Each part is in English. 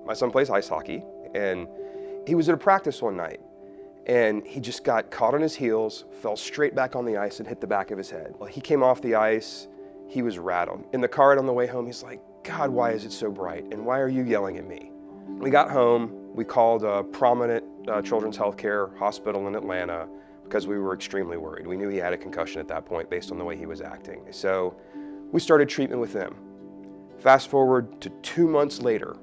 My son plays ice hockey, and he was at a practice one night, and he just got caught on his heels, fell straight back on the ice and hit the back of his head. Well, he came off the ice, he was rattled. In the car on the way home, he's like, God, why is it so bright? And why are you yelling at me? We got home, we called a prominent children's healthcare hospital in Atlanta because we were extremely worried. We knew he had a concussion at that point based on the way he was acting. So we started treatment with them. Fast forward to 2 months later,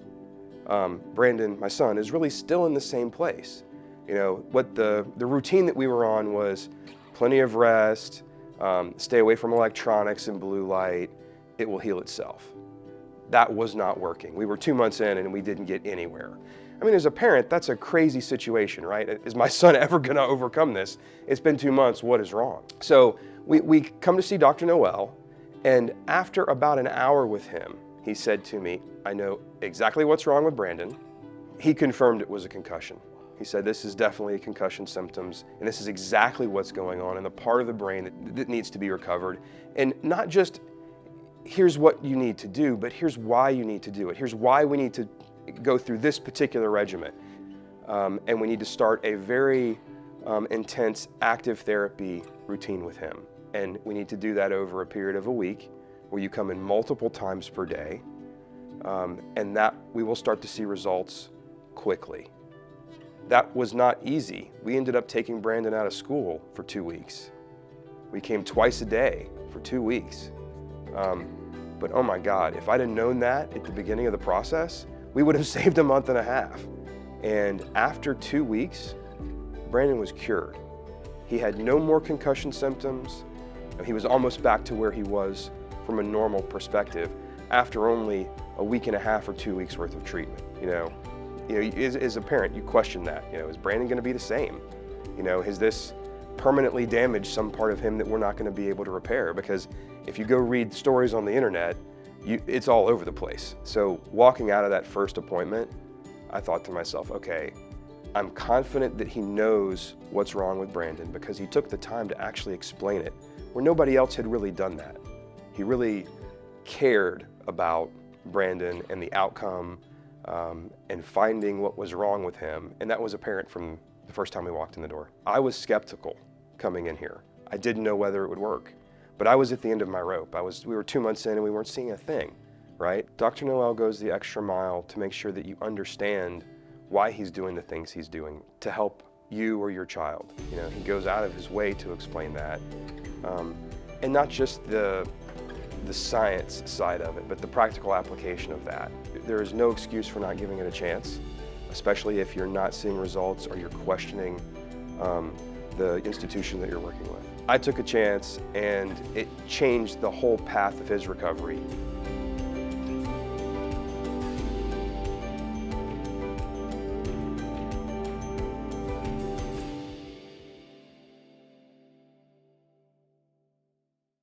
Brandon, my son, is really still in the same place. You know, what the routine that we were on was plenty of rest, stay away from electronics and blue light, it will heal itself. That was not working. We were 2 months in and we didn't get anywhere. I mean, as a parent, that's a crazy situation, right? Is my son ever gonna overcome this? It's been 2 months, what is wrong? So we come to see Dr. Noel, and after about an hour with him, he said to me, I know exactly what's wrong with Brandon. He confirmed it was a concussion. He said, this is definitely concussion symptoms, and this is exactly what's going on in the part of the brain that needs to be recovered. And not just, here's what you need to do, but here's why you need to do it. Here's why we need to go through this particular regimen. And we need to start a very intense active therapy routine with him. And we need to do that over a period of a week where you come in multiple times per day, and that we will start to see results quickly. That was not easy. We ended up taking Brandon out of school for 2 weeks. We came twice a day for 2 weeks. But oh my God, if I'd have known that at the beginning of the process, we would have saved a month and a half. And after 2 weeks, Brandon was cured. He had no more concussion symptoms. He was almost back to where he was from a normal perspective after only a week and a half or 2 weeks worth of treatment. You know, as a parent, you question that. You know, is Brandon going to be the same? You know, has this permanently damaged some part of him that we're not going to be able to repair? Because if you go read stories on the internet, it's all over the place. So walking out of that first appointment, I thought to myself, okay, I'm confident that he knows what's wrong with Brandon because he took the time to actually explain it, where nobody else had really done that. He really cared about Brandon and the outcome, and finding what was wrong with him, and that was apparent from the first time we walked in the door. I was skeptical coming in here. I didn't know whether it would work, but I was at the end of my rope. We were 2 months in and we weren't seeing a thing, right? Dr. Noel goes the extra mile to make sure that you understand why he's doing the things he's doing to help you or your child. You know, he goes out of his way to explain that, and not just the science side of it, but the practical application of that. There is no excuse for not giving it a chance, especially if you're not seeing results or you're questioning the institution that you're working with. I took a chance and it changed the whole path of his recovery.